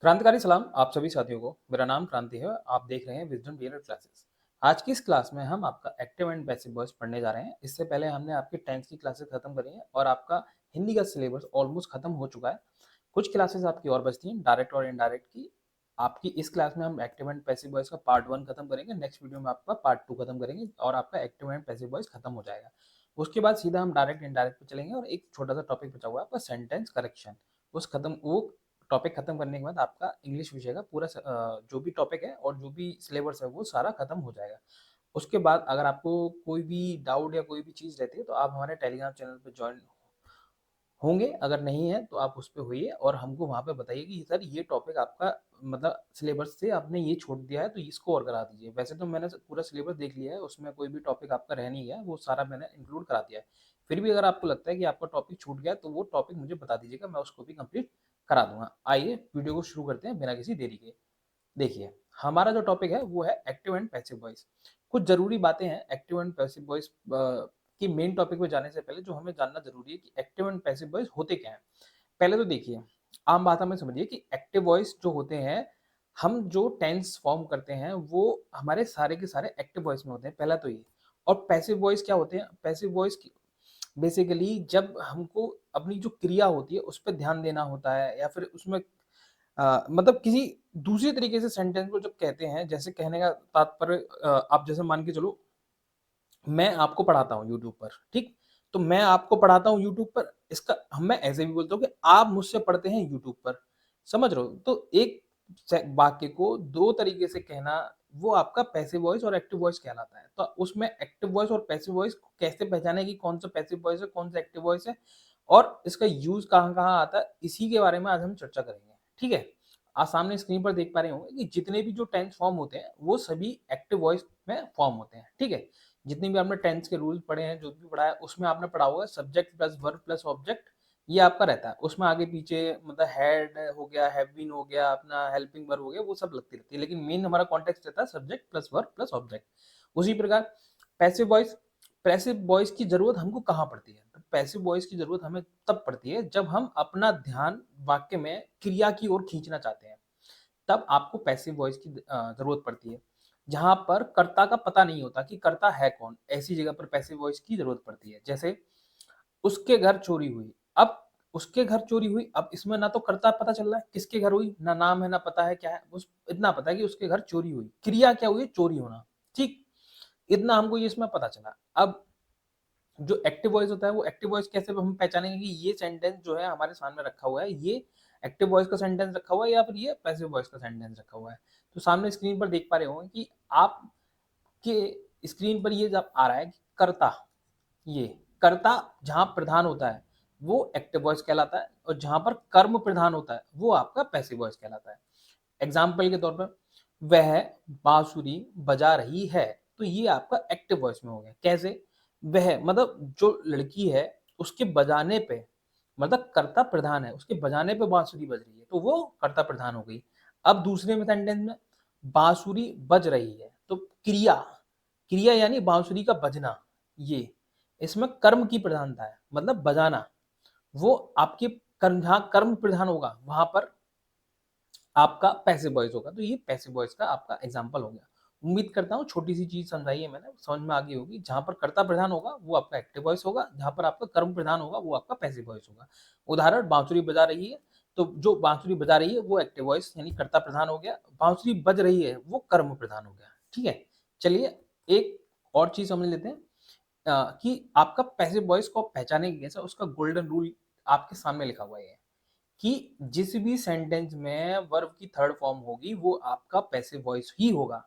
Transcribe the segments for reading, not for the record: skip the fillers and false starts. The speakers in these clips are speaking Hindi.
क्रांतिकारी सलाम आप सभी साथियों को। मेरा नाम क्रांति है। आप देख रहे हैं विजडम बिहेवियर क्लासेस। आज की इस क्लास में हम आपका एक्टिव एंड पैसिव वॉइस पढ़ने जा रहे हैं। इससे पहले हमने आपकी 10th की क्लासेस खत्म करी हैं और आपका हिंदी का सिलेबस ऑलमोस्ट खत्म हो चुका है। कुछ क्लासेस आपकी और बचती हैं, डायरेक्ट और इनडायरेक्ट की। आपकी इस क्लास में हम एक्टिव एंड पैसिव वॉइस का पार्ट 1 खत्म करेंगे। नेक्स्ट वीडियो में आपका पार्ट 2 खत्म करेंगे और आपका एक्टिव एंड पैसिव वॉइस खत्म हो जाएगा। उसके बाद सीधा हम डायरेक्ट इनडायरेक्ट पे चलेंगे और एक छोटा सा टॉपिक बचा हुआ है आपका सेंटेंस करेक्शन। वो टॉपिक खत्म करने के बाद आपका इंग्लिश विषय का पूरा जो भी टॉपिक है और जो भी सिलेबस है वो सारा खत्म हो जाएगा। उसके बाद अगर आपको कोई भी डाउट या कोई भी चीज़ रहती है तो आप हमारे टेलीग्राम चैनल पे ज्वाइन होंगे। अगर नहीं है तो आप उस पे होइए और हमको वहाँ पे बताइए कि सर ये टॉपिक आपका मतलब सिलेबस से आपने ये छोड़ दिया है तो इसको और करा दीजिए। वैसे तो मैंने पूरा सिलेबस देख लिया है, उसमें कोई भी टॉपिक आपका रह नहीं गया, वो सारा मैंने इंक्लूड करा दिया है। फिर भी अगर आपको लगता है कि आपका टॉपिक छूट गया तो वो टॉपिक मुझे बता दीजिएगा, मैं उसको भी कंप्लीट करा दूंगा। आइए वीडियो को शुरू करते हैं बिना किसी देरी के। देखिए, हमारा जो टॉपिक है वो है एक्टिव एंड पैसिव वॉइस। कुछ जरूरी बातें हैं एक्टिव एंड पैसिव वॉइस की। मेन टॉपिक पे जाने से पहले जो हमें जानना जरूरी है कि एक्टिव एंड पैसिव वॉइस होते क्या हैं। पहले तो देखिए, आम भाषा में समझिए कि एक्टिव वॉइस जो होते हैं, हम जो टेंस फॉर्म करते हैं वो हमारे सारे के सारे एक्टिव वॉइस में होते हैं, पहला तो ये। और पैसिव वॉइस क्या होते हैं? पैसिव वॉइस बेसिकली जब हमको अपनी जो क्रिया होती है उस पर ध्यान देना होता है या फिर उसमें मतलब किसी दूसरे तरीके से सेंटेंस को जब कहते हैं, जैसे कहने का तात्पर्य आप जैसे मान के चलो, मैं आपको पढ़ाता हूँ यूट्यूब पर, ठीक? तो मैं आपको पढ़ाता हूँ यूट्यूब पर, इसका मैं ऐसे भी बोलता हूँ कि आप मुझसे पढ़ते हैं यूट्यूब पर। समझ रहे हो? तो एक वाक्य को दो तरीके से कहना, वो आपका पैसिव वॉइस और एक्टिव वॉइस कहलाता है। तो उसमें एक्टिव वॉइस और पैसिव वॉइस कैसे पहचाने कि कौन सा पैसिव वॉइस है, कौन सा एक्टिव वॉइस है और इसका यूज कहाँ कहाँ आता है, इसी के बारे में आज हम चर्चा करेंगे। ठीक है? आप सामने स्क्रीन पर देख पा रहे होंगे कि जितने भी जो टेंस फॉर्म होते हैं वो सभी एक्टिव वॉइस में फॉर्म होते हैं। ठीक है? जितनी भी आपने टेंस के रूल्स पढ़े हैं, जो भी पढ़ा है, उसमें आपने पढ़ा होगा subject plus verb plus object, ये आपका रहता है। उसमें आगे पीछे मतलब हैड हो गया, हैव बीन हो गया, अपना हेल्पिंग वर्ब हो गया, वो सब लगती रहती है, लेकिन मेन हमारा कॉन्टेक्स्ट रहता है subject plus verb plus object. उसी प्रकार पैसिव वॉइस, पैसिव वॉइस की जरूरत हमको कहाँ पड़ती है? तो पैसिव वॉइस की जरूरत हमें तब पड़ती है जब हम अपना ध्यान वाक्य में क्रिया की ओर खींचना चाहते हैं, तब आपको पैसिव वॉइस की जरूरत पड़ती है। जहां पर कर्ता का पता नहीं होता कि कर्ता है कौन, ऐसी जगह पर पैसिव वॉइस की जरूरत पड़ती है। जैसे उसके घर चोरी हुई। अब उसके घर चोरी हुई, अब इसमें ना तो कर्ता पता चल रहा है किसके घर हुई, ना नाम है ना पता है क्या है, बस इतना पता है कि उसके घर चोरी हुई। क्रिया क्या हुई? चोरी होना। ठीक, इतना हमको ये इसमें पता चला। अब जो एक्टिव वॉइस होता है, वो एक्टिव वॉइस कैसे हम पहचानेंगे कि ये सेंटेंस जो है हमारे सामने रखा हुआ है, ये एक्टिव वॉइस का सेंटेंस रखा हुआ है या फिर ये पैसिव वॉइस का सेंटेंस रखा हुआ है। तो सामने स्क्रीन पर देख पा रहे होंगे कि आपके स्क्रीन पर ये जब आ रहा है कि कर्ता, ये कर्ता जहां प्रधान होता है वो एक्टिव वॉइस कहलाता है और जहां पर कर्म प्रधान होता है वो आपका पैसिव वॉइस कहलाता है। एग्जाम्पल के तौर पर, वह बांसुरी बजा रही है, तो ये आपका एक्टिव वॉइस में हो गया। कैसे? वह मतलब जो लड़की है, उसके बजाने पे, मतलब कर्ता प्रधान है, उसके बजाने पे बांसुरी बज रही है तो वो कर्ता प्रधान हो गई। अब दूसरे में सेंटेंस में बांसुरी बज रही है, तो क्रिया, क्रिया यानी बांसुरी का बजना, ये इसमें कर्म की प्रधानता है, मतलब बजाना। वो आपके कर्म, जहां कर्म प्रधान होगा वहां पर आपका पैसिव वॉइस होगा। तो ये पैसिव वॉइस का आपका एग्जांपल हो गया। उम्मीद करता हूँ छोटी सी चीज समझाई है मैंने, समझ में आ गई होगी। जहां पर कर्ता प्रधान होगा वो आपका एक्टिव वॉइस होगा, जहां पर आपका कर्म प्रधान होगा वो आपका पैसिव वॉइस होगा। उदाहरण, बांसुरी बजा रही है, तो जो बांसुरी बजा रही है वो एक्टिव वॉइस यानी कर्ता प्रधान हो गया, बांसुरी बज रही है वो कर्म प्रधान हो गया। ठीक है? चलिए एक और चीज समझ लेते हैं कि आपका पैसिव वॉइस को पहचाने कैसे, उसका गोल्डन रूल आपके सामने लिखा हुआ है कि जिस भी सेंटेंस में वर्ब की थर्ड फॉर्म होगी वो आपका पैसिव वॉइस ही होगा।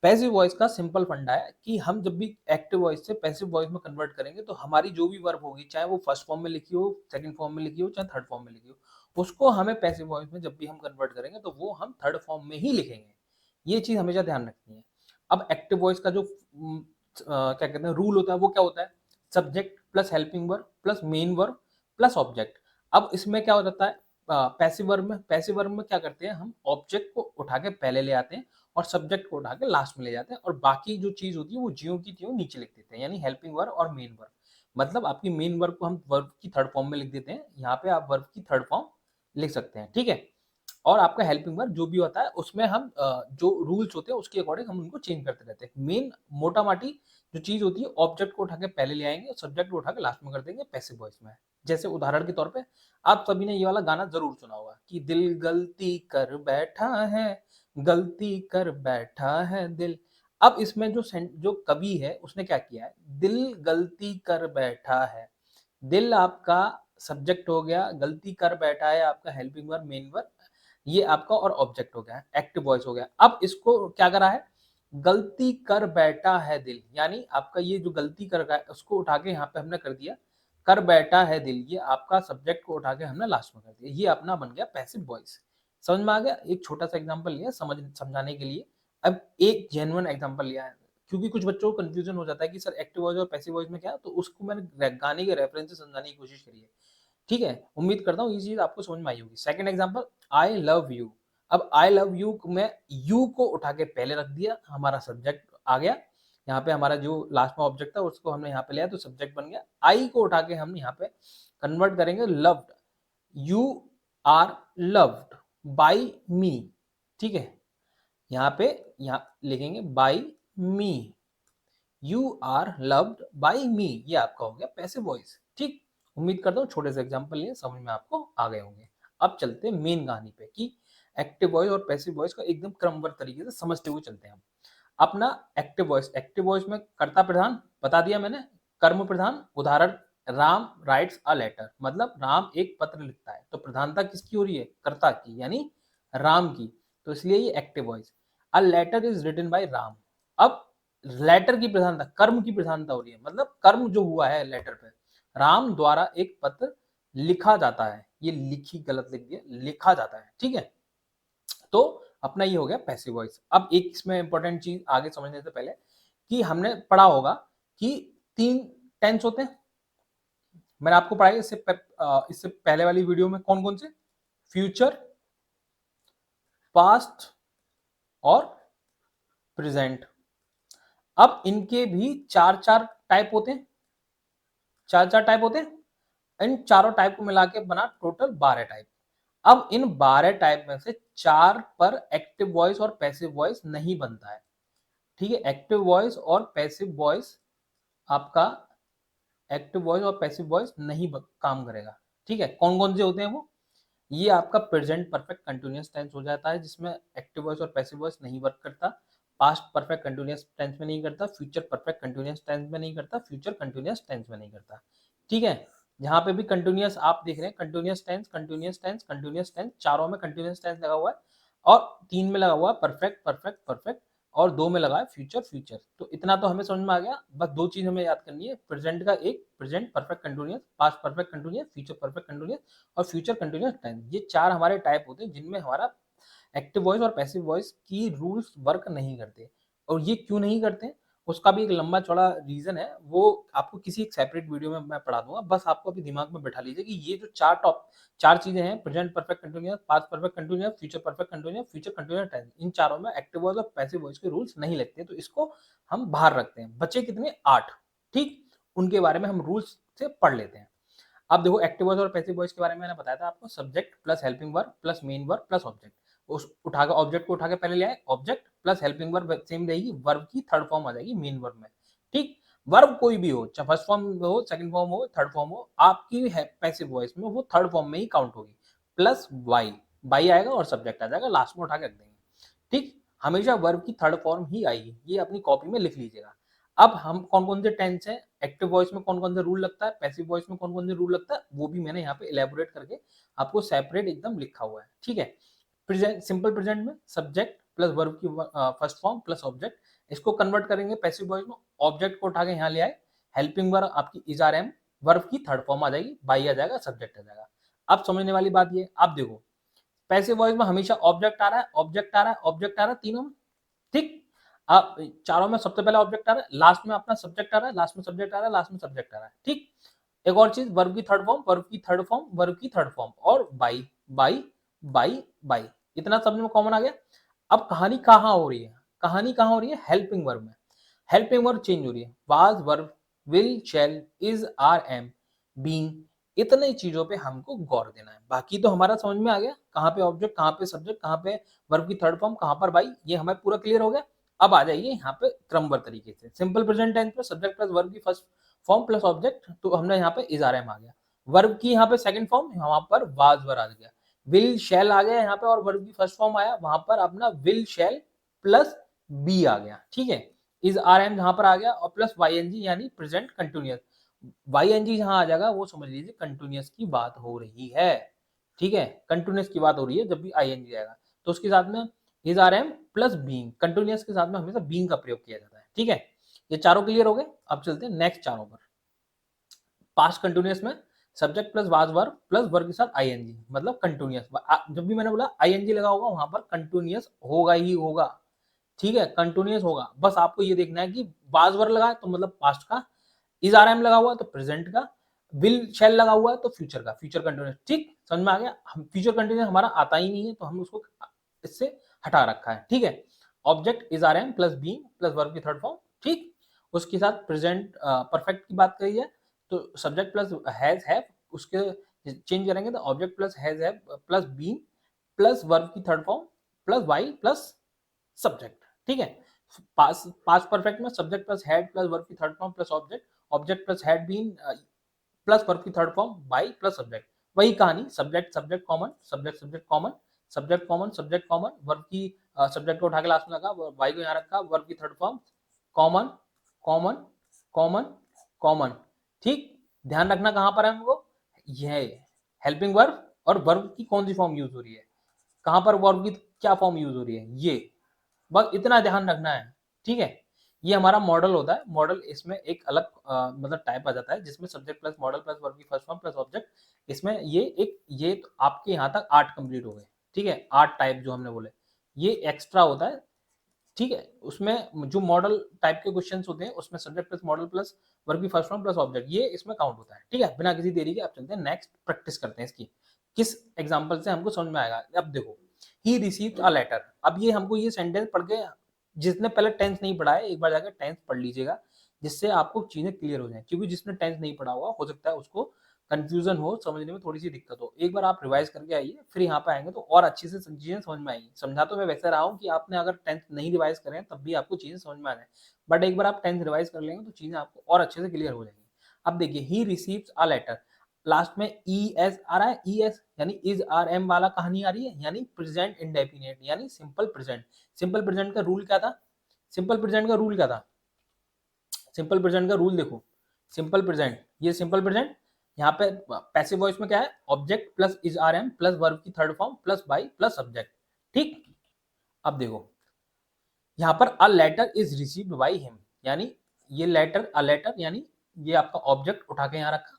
पैसिव वॉइस का सिंपल फंडा है कि हम जब भी एक्टिव वॉइस से पैसिव वॉइस में कन्वर्ट करेंगे तो हमारी जो भी वर्ब होगी, चाहे वो फर्स्ट फॉर्म में लिखी हो, सेकंड फॉर्म में लिखी हो, चाहे थर्ड फॉर्म में लिखी हो, उसको हमें पैसिव वॉइस में जब भी हम कन्वर्ट करेंगे तो वो हम थर्ड फॉर्म में ही लिखेंगे। ये चीज हमेशा ध्यान रखनी है। अब एक्टिव वॉइस का जो क्या कहते हैं रूल होता है वो क्या होता है? Subject plus helping verb plus main verb plus object. अब इसमें क्या हो जाता है? पैसिव वर्ब में क्या करते हैं, हम ऑब्जेक्ट को उठा के पहले ले आते हैं और सब्जेक्ट को उठा के लास्ट में ले जाते हैं और बाकी जो चीज होती है वो ज्यों की त्यों नीचे लिख देते हैं, यानी हेल्पिंग वर्ब और मेन वर्ब। मतलब आपकी मेन वर्ब को हम वर्ब की थर्ड फॉर्म में लिख देते हैं, यहाँ पे आप वर्ब की थर्ड फॉर्म लिख सकते हैं। ठीक है? और आपका हेल्पिंग वर्ब जो भी होता है उसमें हम जो रूल्स होते हैं उसके अकॉर्डिंग हम उनको चेंज करते रहते हैं। मेन मोटा माटी जो चीज होती है, ऑब्जेक्ट को उठा के पहले ले आएंगे, सब्जेक्ट को उठा के लास्ट में कर देंगे पैसिव वॉइस में। जैसे उदाहरण के तौर पे आप सभी ने ये वाला गाना जरूर सुना होगा कि दिल गलती कर बैठा है, गलती कर बैठा है दिल। अब इसमें जो कवि है उसने क्या किया है, दिल गलती कर बैठा है, दिल आपका सब्जेक्ट हो गया, गलती कर बैठा है आपका हेल्पिंग वर्ब मेन वर्ब, ये आपका और ऑब्जेक्ट हो गया, एक्टिव वॉइस हो गया। अब इसको क्या करा है, गलती कर बैठा है दिल, यानी आपका ये जो गलती कर रहा है उसको उठा के यहाँ पे हमने कर दिया कर बैठा है दिल, ये आपका सब्जेक्ट को उठा के हमने लास्ट में कर दिया, ये अपना बन गया पैसिव वॉइस। समझ में आ गया? एक छोटा सा एग्जांपल लिया समझाने के लिए। अब एक जेन्युइन एग्जांपल लिया है, क्योंकि कुछ बच्चों को कंफ्यूजन हो जाता है कि सर एक्टिव वॉइस और पैसिव वॉइस में क्या है, तो उसको मैंने गाने के रेफरेंस से समझाने की कोशिश करी है। ठीक है, उम्मीद करता हूँ ये चीज आपको समझ में आई होगी। Second example, I love you. अब आई लव यू में यू को उठा के पहले रख दिया, हमारा सब्जेक्ट आ गया। यहाँ पे हमारा जो लास्ट में ऑब्जेक्ट था उसको हमने यहाँ पे लिया तो सब्जेक्ट बन गया। आई को उठा के हम यहाँ पे कन्वर्ट करेंगे loved, you are loved by me. ठीक है, यहाँ पे यहाँ लिखेंगे by me, you are loved by me, ये आपका हो गया पैसिव वॉइस। ठीक, उम्मीद करता हूँ छोटे से एग्जांपल लिए समझ में आपको आ गए होंगे। अब चलते हैं मेन कहानी पे कि एक्टिव वॉइस और पैसिव वॉइस का एकदम क्रमबद्ध तरीके से समझते हुए चलते हैं हम। अपना एक्टिव वॉइस में कर्ता प्रधान बता दिया मैंने, कर्म प्रधान, उदाहरण राम राइट्स अ लेटर, मतलब राम एक पत्र लिखता है, तो प्रधानता किसकी हो रही है, कर्ता की, यानी राम की, तो इसलिए ये active voice. A letter is written by Ram. अब लेटर की प्रधानता, कर्म की प्रधानता हो रही है, मतलब कर्म जो हुआ है लेटर पे, राम द्वारा एक पत्र लिखा जाता है, ये लिखी गलत लिख दिया, लिखा जाता है। ठीक है, तो अपना ये हो गया पैसिव वॉइस। अब एक इसमें इंपॉर्टेंट चीज आगे समझने से पहले कि हमने पढ़ा होगा कि 3 टेंस होते हैं, मैंने आपको पढ़ाई इससे पहले वाली वीडियो में कौन कौन से, फ्यूचर, पास्ट और प्रेजेंट। अब इनके भी चार चार टाइप होते हैं, चार चार टाइप होते हैं, इन चारों टाइप को मिला के बना टोटल 12 टाइप। अब इन 12 टाइप में से 4 पर एक्टिव वॉइस और पैसिव वॉइस नहीं बनता है। ठीक है, एक्टिव वॉइस और पैसिव वॉइस आपका, एक्टिव वॉइस और पैसिव वॉइस नहीं काम करेगा। ठीक है, कौन कौन से होते हैं वो, ये आपका प्रेजेंट परफेक्ट कंटिन्यूअस टेंस हो जाता है जिसमें एक्टिव वॉइस और पैसिव वॉइस नहीं वर्क करता, पास्ट परफेक्ट कंटिन्यूअस टेंस में नहीं करता, फ्यूचर परफेक्ट कंटिन्यूअस टेंस में नहीं करता, फ्यूचर कंटिन्यूअस टेंस में नहीं करता। ठीक है, जहां पे भी कंटिन्यूअस आप देख रहे हैं, continuous tense, continuous tense, continuous tense, चारों में कंटिन्यूअस टेंस लगा हुआ है, और 3 में लगा हुआ है परफेक्ट परफेक्ट परफेक्ट, और 2 में लगा है फ्यूचर फ्यूचर। तो इतना तो हमें समझ में आ गया। बस 2 चीज हमें याद करनी है, प्रेजेंट का एक present perfect continuous, past perfect continuous, future perfect continuous और फ्यूचर कंटिन्यूअस टेंस। ये 4 हमारे टाइप होते हैं जिनमें हमारा एक्टिव वॉइस और पैसिव वॉइस की रूल्स वर्क नहीं करते। और ये क्यों नहीं करते, उसका भी एक लंबा चौड़ा रीजन है, वो आपको किसी एक सेपरेट वीडियो में मैं पढ़ा दूंगा। बस आपको अभी दिमाग में बैठा लीजिए कि ये जो 4 चीजें हैं, present perfect continuous, past perfect continuous, future perfect continuous, future continuous tense, इन चारों में एक्टिव वॉइस और पैसिव वॉइस के रूल्स नहीं लगते, तो इसको हम बाहर रखते हैं। बचे कितने, 8। ठीक, उनके बारे में हम रूल्स से पढ़ लेते हैं। अब देखो, एक्टिव वॉइस और पैसिव वॉइस के बारे में मैंने बताया था आपको, subject plus helping verb plus main verb plus object. उस उठा के ऑब्जेक्ट को उठा के पहले ले आए, object plus helping verb same रहेगी, वर्ब की थर्ड फॉर्म आ जाएगी मेन वर्ब में। ठीक, वर्ब कोई भी हो, चाहे फर्स्ट फॉर्म हो, सेकंड फॉर्म हो, थर्ड फॉर्म हो, आपकी पैसिव वॉइस में वो थर्ड फॉर्म में ही काउंट होगी। प्लस वाई, बाई आएगा और सब्जेक्ट आ जाएगा, लास्ट में उठा के रख देंगे। ठीक, हमेशा वर्ब की थर्ड फॉर्म ही आएगी, ये अपनी कॉपी में लिख लीजिएगा। अब हम कौन कौन से टेंस हैं, एक्टिव वॉइस में कौन कौन से रूल लगता है, पैसिव वॉइस में कौन कौन से रूल लगता है, वो भी मैंने यहाँ पे इलेबोरेट करके आपको सेपरेट एकदम लिखा हुआ है। ठीक है, प्रेजेंट, सिंपल प्रेजेंट में सब्जेक्ट प्लस वर्ब की फर्स्ट फॉर्म प्लस ऑब्जेक्ट, इसको कन्वर्ट करेंगे पैसिव वॉइस में, ऑब्जेक्ट को उठा के यहाँ ले आए, हेल्पिंग वर्ब आपकी इज आर एम, वर्ब की थर्ड फॉर्म आ जाएगी, बाई आ जाएगा, सब्जेक्ट आ जाएगा। अब समझने वाली बात ये, आप देखो पैसिव वॉइस में हमेशा ऑब्जेक्ट आ रहा है, ऑब्जेक्ट आ रहा है, ऑब्जेक्ट आ रहा है तीनों में। ठीक, आप चारों में सबसे पहले ऑब्जेक्ट आ रहा है, लास्ट में अपना सब्जेक्ट आ रहा है, लास्ट में सब्जेक्ट आ रहा है, लास्ट में सब्जेक्ट आ रहा है। ठीक, एक और चीज, वर्ब की थर्ड फॉर्म, वर्ब की थर्ड फॉर्म, वर्ब की थर्ड फॉर्म, और बाई बाई बाई बाई, इतना सब में कॉमन आ गया। अब कहानी कहाँ हो रही है, कहानी कहाँ हो रही है, हेल्पिंग वर्ब में। हेल्पिंग वर्ब चेंज हो रही है, was verb, will shall is are am, being इतने चीजों पे हमको गौर देना है। बाकी तो हमारा समझ में आ गया, कहाँ पे ऑब्जेक्ट, कहाँ पे सब्जेक्ट, कहाँ पे वर्ब की थर्ड फॉर्म, कहाँ पर बाई, ये हमें पूरा क्लियर हो गया। अब आ जाइए यहाँ पे क्रमबद्ध तरीके से। सिंपल प्रेजेंट टेंस पे सब्जेक्ट प्लस वर्ब की फर्स्ट फॉर्म प्लस ऑब्जेक्ट, तो हमने यहाँ पे इज आर एम आ गया। वर्ब की यहाँ पे सेकंड फॉर्म, वहां पर वाज वर आ गया। विल शैल आ गया यहाँ पे, और वर्ब की फर्स्ट फॉर्म आया, वहां पर अपना विल शैल प्लस बी आ गया। ठीक है, इज आर एम जहां पर आ गया, और प्लस वाई एन जी यानी present continuous. Y N G जहां आ जाएगा वो समझ लीजिए कंटिन्यूअस की बात हो रही है। ठीक है, कंटिन्यूअस की बात हो रही है जब भी आई एन जी आएगा, तो उसके साथ में is are am plus being, continuous के साथ में हमेशा बीइंग का प्रयोग किया जाता है। ठीक है, ये चारों क्लियर हो गए। अब चलते हैं नेक्स्ट चारों पर। पास्ट कंटिन्यूअस में subject plus was verb plus verb के साथ आईएनजी, मतलब कंटिन्यूअस। जब भी मैंने बोला आईएनजी लगा होगा वहां पर कंटिन्यूअस होगा ही होगा। ठीक है, कंटिन्यूअस होगा। बस आपको ये देखना है कि वाज वर्ब लगा है तो मतलब पास्ट का, इज आर एम लगा हुआ है तो प्रेजेंट का, विल शैल लगा हुआ है तो फ्यूचर का, फ्यूचर कंटिन्यूअस। ठीक, समझ में आ गया। हम फ्यूचर कंटिन्यूअस हमारा आता ही नहीं है तो हम उसको इससे हटा रखा है। ठीक है, object is are am plus being plus verb की थर्ड फॉर्म। ठीक, उसके साथ प्रेजेंट परफेक्ट की बात करी है तो सब्जेक्ट प्लस हैज हैव, उसके चेंज करेंगे तो object plus has have plus being plus verb की third form plus Y plus subject. ठीक है, पास्ट परफेक्ट में subject plus had plus verb की third form plus object, object plus had been plus verb की third form by plus subject. वही कहानी, subject subject common, subject subject common, subject common subject common, verb की सब्जेक्ट को उठा के लास्ट में लगा, वाई को यहाँ रखा, वर्ब की third form common common common common. ठीक, ध्यान रखना कहां पर है हमको, यह हेल्पिंग वर्ब और वर्ब की कौन सी फॉर्म यूज हो रही है, कहां पर वर्ब की क्या फॉर्म यूज हो रही है, ये बस इतना ध्यान रखना है। ठीक है, ये हमारा मॉडल होता है। मॉडल इसमें एक अलग मतलब टाइप आ जाता है जिसमें subject plus model plus verb की फर्स्ट फॉर्म प्लस ऑब्जेक्ट। इसमें ये तो आपके यहाँ तक 8 कंप्लीट हो गए। ठीक है, 8 टाइप जो हमने बोले, ये एक्स्ट्रा होता है। ठीक है, उसमें जो मॉडल टाइप के क्वेश्चंस होते हैं उसमें subject plus model plus verb की फर्स्ट फॉर्म प्लस ऑब्जेक्ट, ये इसमें काउंट होता है। ठीक है, बिना किसी देरी के आप चलते हैं नेक्स्ट, प्रैक्टिस करते हैं इसकी, किस एग्जांपल से हमको समझ में आएगा। अब देखो, ही रिसीव्ड अ लेटर। अब ये हमको ये सेंटेंस पढ़ के, जिसने पहले टेंस नहीं पढ़ा है एक बार जाकर टेंस पढ़ लीजिएगा, जिससे आपको चीजें क्लियर हो जाए। क्योंकि जिसने टेंस नहीं पढ़ा हुआ हो सकता है उसको कंफ्यूजन हो, समझने में थोड़ी सी दिक्कत हो। एक बार आप रिवाइज करके आइए, फिर यहाँ पे आएंगे तो और अच्छे से चीजें समझ में आएंगी। समझा तो मैं वैसे रहा हूँ कि आपने अगर टेंथ नहीं रिवाइज करें तब भी आपको चीजें समझ में आ जाए, बट एक बार आप टेंथ रिवाइज कर लेंगे तो चीजें आपको और अच्छे से क्लियर हो जाएंगी। अब देखिए, he receives a letter, last में ई एस आ रहा है, ई एस यानी इज आर एम वाला कहानी आ रही है, यानी प्रेजेंट इंडेफिनिट यानी सिंपल प्रेजेंट। सिंपल प्रेजेंट का रूल क्या था, सिंपल प्रेजेंट का रूल क्या था, सिंपल प्रेजेंट का रूल देखो, सिंपल प्रेजेंट, ये सिंपल प्रेजेंट, यहाँ पे पैसिव वॉइस में क्या है, object plus is are am plus verb की third form plus by plus subject. ठीक, अब देखो यहाँ पर a letter is received by him, यानी ये लेटर, अ लेटर यानी ये आपका ऑब्जेक्ट उठा के यहाँ रखा,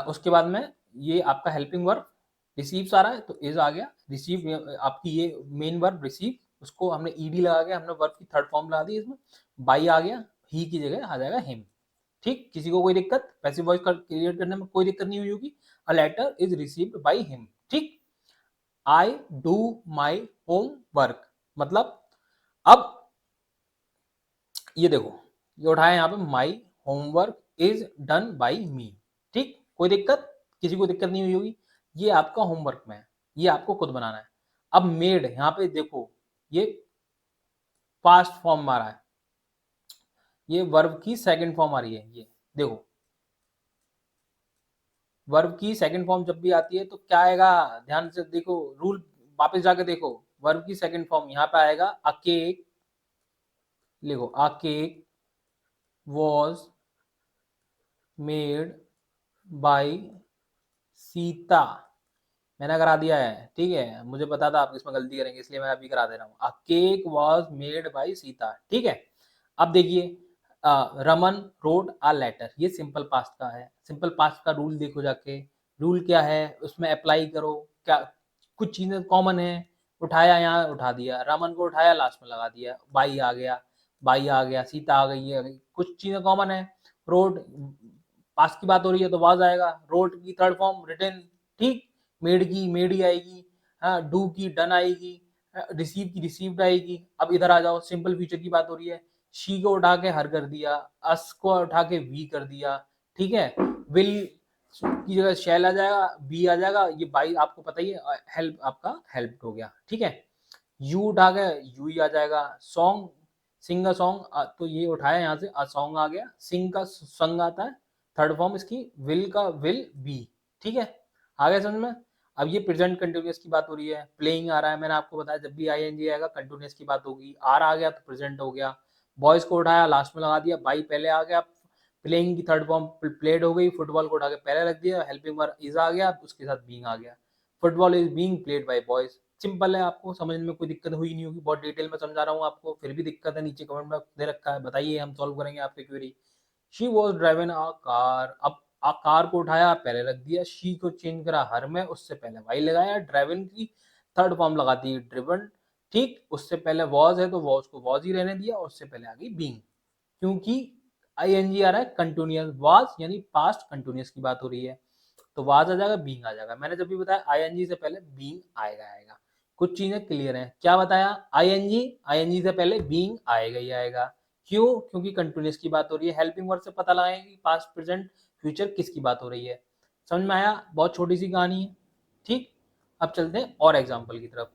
उसके बाद में ये आपका हेल्पिंग वर्ब रिसीव्स आ रहा है तो इज आ गया, रिसीव आपकी ये मेन वर्ब रिसीव, उसको हमने ईडी लगा के हमने वर्ब की थर्ड फॉर्म लगा दी इसमें, बाई आ गया, ही की जगह आ जाएगा हिम। ठीक, किसी को कोई दिक्कत, पैसिव वॉइस क्रिएट करने में कोई दिक्कत नहीं हुई होगी। A letter is received by him. ठीक, I do my homework, मतलब अब ये देखो, ये उठाया यहाँ पे, my homework is done by me. ठीक, कोई दिक्कत, किसी को दिक्कत नहीं हुई होगी। ये आपका होमवर्क में है, ये आपको खुद बनाना है। अब मेड, यहाँ पे देखो ये पास्ट फॉर्म आ रहा है, ये वर्ब की सेकंड फॉर्म आ रही है। ये देखो, वर्ब की सेकंड फॉर्म जब भी आती है तो क्या आएगा, ध्यान से देखो रूल, वापस जाके देखो, वर्ब की सेकंड फॉर्म यहाँ पे आएगा अ केक, लिखो अ cake was made by Sita. मैंने करा दिया है, ठीक है, मुझे पता था आप इसमें गलती करेंगे इसलिए मैं अभी करा दे रहा हूँ। अ cake was made by Sita. ठीक है, अब देखिए, रमन रोड अ लेटर, ये सिंपल पास्ट का है। सिंपल पास्ट का रूल देखो जाके, रूल क्या है उसमें अप्लाई करो, क्या कुछ चीजें कॉमन है, उठाया यहाँ उठा दिया, रमन को उठाया लास्ट में लगा दिया, बाई आ गया, बाई आ गया, सीता आ गई है, कुछ चीजें कॉमन है। रोड, पास्ट की बात हो रही है तो वाज आएगा, रोड की थर्ड फॉर्म रिटन। ठीक, मेड की मेड ही आएगी, हाँ, डू की डन आएगी, रिसीव की रिसीव्ड आएगी। अब इधर आ जाओ, सिंपल फ्यूचर की बात हो रही है, शी को उठा के हर कर दिया, अस को उठा के वी कर दिया। ठीक है, विल की जगह शैल आ जाएगा, बी आ जाएगा, ये बाई आपको पता ही है, हेल्प आपका हेल्प हो गया, ठीक है। यू उठा गया, यू ही आ जाएगा। सॉन्ग, सिंग अ सॉन्ग, तो ये उठाया यहाँ से, अ सॉन्ग आ गया। सिंग का संग आता है, थर्ड फॉर्म इसकी। विल का विल बी, ठीक है। आ गया समझ में। अब ये प्रेजेंट कंटिन्यूअस की बात हो रही है, प्लेइंग आ रहा है, मैंने आपको बताया जब भी आईएनजी आएगा कंटिन्यूअस की बात होगी। आर आ गया तो प्रेजेंट हो गया। बॉयज को उठाया लास्ट में लगा दिया, बाई पहले आ गया, प्लेइंग की थर्ड फॉर्म प्लेड हो गई, फुटबॉल को उठा के पहले रख दिया, हेल्पिंग वर्ब इज आ गया, उसके साथ बीइंग आ गया। Football is being played by boys. Simple है, आपको समझने में कोई दिक्कत हुई नहीं होगी, बहुत डिटेल में समझा रहा हूँ आपको, फिर भी दिक्कत है नीचे कमेंट में दे रखा है, बताइए, हम सॉल्व करेंगे आपकी query. She was driving a car, अब आ कार को उठाया पहले रख दिया, शी को चेंज करा हर में, उससे पहले वाई लगाया, ड्राइविंग की थर्ड फॉर्म लगा दी ड्रिवन, ठीक। उससे पहले वॉज है तो वॉज को वॉज ही रहने दिया, और उससे पहले आ गई बीइंग, क्योंकि आईएनजी आ रहा है कंटिन्यूअस, वाज यानी पास्ट कंटिन्यूअस की बात हो रही है, तो वाज आ जाएगा, बीइंग आ जाएगा। मैंने जब भी बताया आईएनजी से पहले बीइंग आएगा आएगा। कुछ चीजें क्लियर हैं, क्या बताया, आईएनजी, आईएनजी से पहले बीइंग आएगा ही आएगा। क्यों, क्योंकि कंटिन्यूअस की बात हो रही है। हेल्पिंग वर्ब से पता लगाएंगे कि पास्ट प्रेजेंट फ्यूचर किसकी बात हो रही है। समझ में आया, बहुत छोटी सी कहानी है, ठीक। अब चलते हैं और एग्जाम्पल की तरफ।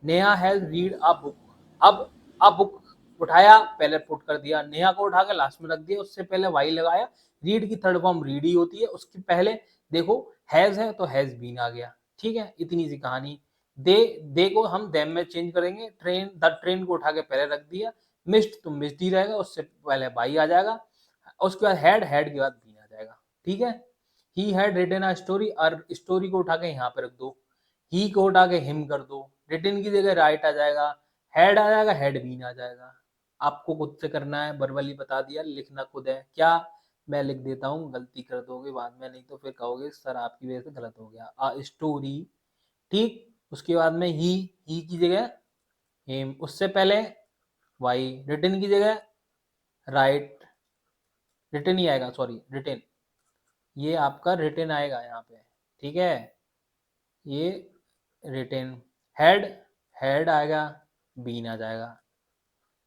Neha has read a book, अब अ बुक उठाया पहले पुट कर दिया, नेहा को उठा के लास्ट में रख दिया, उससे पहले वाई लगाया। रीड की थर्ड फॉर्म रीड ही होती है, उसके पहले देखो हैज है तो हैज बीन आ गया, ठीक है। इतनी सी कहानी। दे को हम देम में चेंज करेंगे, ट्रेन, द ट्रेन को उठा के पहले रख दिया, मिस्ड तो मिस्ड ही रहेगा, उससे पहले बाई आ जाएगा, उसके बाद हैड के बाद बीन आ जाएगा, ठीक है। He had written a story, और स्टोरी को उठा के यहाँ पे रख दो, ही को उठा के हिम कर दो, रिटन की जगह राइट आ जाएगा, हेड आ जाएगा, हेड बीन आ जाएगा। आपको खुद से करना है, वर्बली बता दिया, लिखना खुद है। क्या, मैं लिख देता हूँ, गलती कर दोगे बाद में, नहीं तो फिर कहोगे सर आपकी वजह से गलत हो गया। अ स्टोरी, ठीक। उसके बाद में ही की जगह हिम, उससे पहले वाई, रिटन की जगह राइट, रिटन ही आएगा, सॉरी रिटन, ये आपका रिटन आएगा यहाँ पे, ठीक है। ये रिटन, हेड, हेड आएगा, बीन आ जाएगा,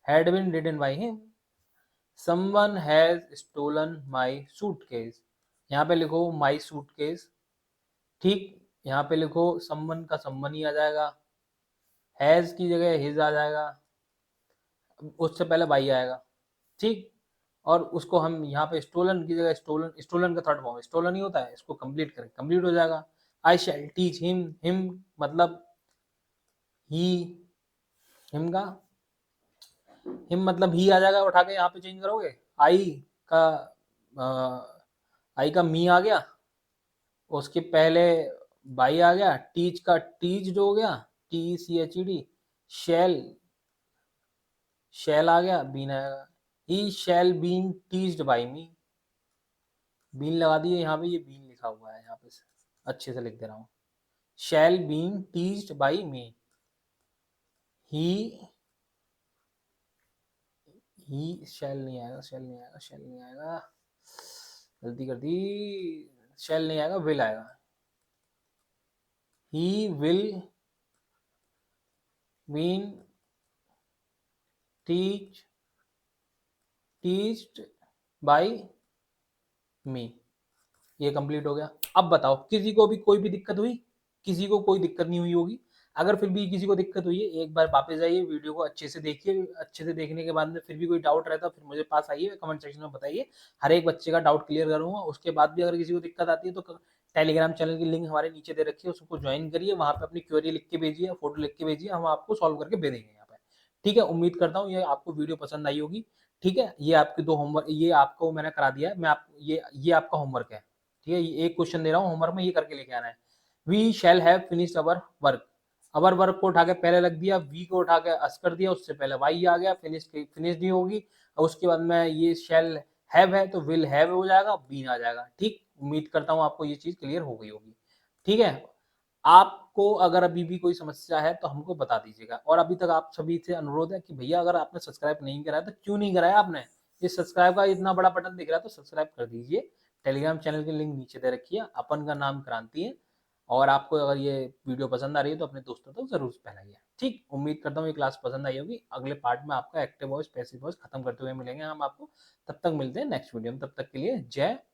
had been written by him। someone has stolen my suitcase, यहाँ पे लिखो my suitcase, ठीक। यहाँ पे लिखो someone का someone ही आ जाएगा, has की जगह his आ जाएगा, उससे पहले by आएगा, ठीक। और उसको हम यहाँ पे स्टोलन की जगह, स्टोलन, स्टोलन का थर्ड फॉर्म स्टोलन ही होता है, इसको कंप्लीट करें, कंप्लीट हो जाएगा। आई शैल टीच हिम, हिम मतलब ही, हिम का, हिम मतलब ही आ जाएगा, उठा के यहाँ पे चेंज करोगे। आई का, आई का मी आ गया, उसके पहले बाई आ गया, टीच का टीच जो हो गया, TECHED, शैल, शैल आ गया, बीन आएगा, ही शैल बीन टीच्ड बाई मी, बीन लगा दिए यहाँ पे, ये बीन लिखा हुआ है यहाँ पे से, अच्छे से लिख दे रहा हूँ, शैल बीन टीच्ड बाई मी, ही, ही शैल नहीं आएगा, शैल नहीं आएगा, शैल नहीं आएगा, गलती कर दी, शैल नहीं आएगा, विल आएगा। He will been teach, teached by me, ये कंप्लीट हो गया। अब बताओ किसी को भी कोई भी दिक्कत हुई, किसी को कोई दिक्कत नहीं हुई होगी। अगर फिर भी किसी को दिक्कत हुई है, एक बार वापस जाइए, वीडियो को अच्छे से देखिए, अच्छे से देखने के बाद में फिर भी कोई डाउट रहता है फिर मुझे पास आइए, कमेंट सेक्शन में बताइए, हर एक बच्चे का डाउट क्लियर करूंगा। उसके बाद भी अगर किसी को दिक्कत आती है तो टेलीग्राम चैनल की लिंक हमारे नीचे दे रखी है, उसको ज्वाइन करिए, वहां पे अपनी क्वेरी लिख के भेजिए, फोटो लिख के भेजिए, हम आपको सॉल्व करके भेजेंगे यहाँ पे, ठीक है। उम्मीद करता हूँ ये आपको वीडियो पसंद आई होगी, ठीक है। ये आपके दो होमवर्क, ये आपको मैंने करा दिया है, मैं आप ये आपका होमवर्क है, ठीक है। एक क्वेश्चन दे रहा हूँ होमवर्क में, ये करके लेके आना है। We shall have finished our work, our work को उठा के पहले रख दिया, वी को उठा के अस कर दिया, उससे पहले वाई आ गया, फिनिश नहीं होगी, और उसके बाद में ये शैल हैव है तो विल हैव हो जाएगा, बीन आ जाएगा, ठीक। उम्मीद करता हूँ आपको ये चीज क्लियर हो गई होगी, ठीक है। आपको अगर अभी भी कोई समस्या है तो हमको बता दीजिएगा, और अभी तक आप सभी से अनुरोध है कि भैया अगर आपने सब्सक्राइब नहीं करा है तो क्यों नहीं कराया आपने, ये सब्सक्राइब का इतना बड़ा बटन दिख रहा है तो सब्सक्राइब कर दीजिए। टेलीग्राम चैनल की लिंक नीचे दे रखी है, अपन का नाम क्रांति है। और आपको अगर ये वीडियो पसंद आ रही है तो अपने दोस्तों तक जरूर फैलाइए, ठीक। उम्मीद करता हूँ ये क्लास पसंद आई होगी। अगले पार्ट में आपका एक्टिव वॉइस पैसिव वॉइस खत्म करते हुए मिलेंगे हम आपको, तब तक मिलते हैं नेक्स्ट वीडियो में, तब तक के लिए जय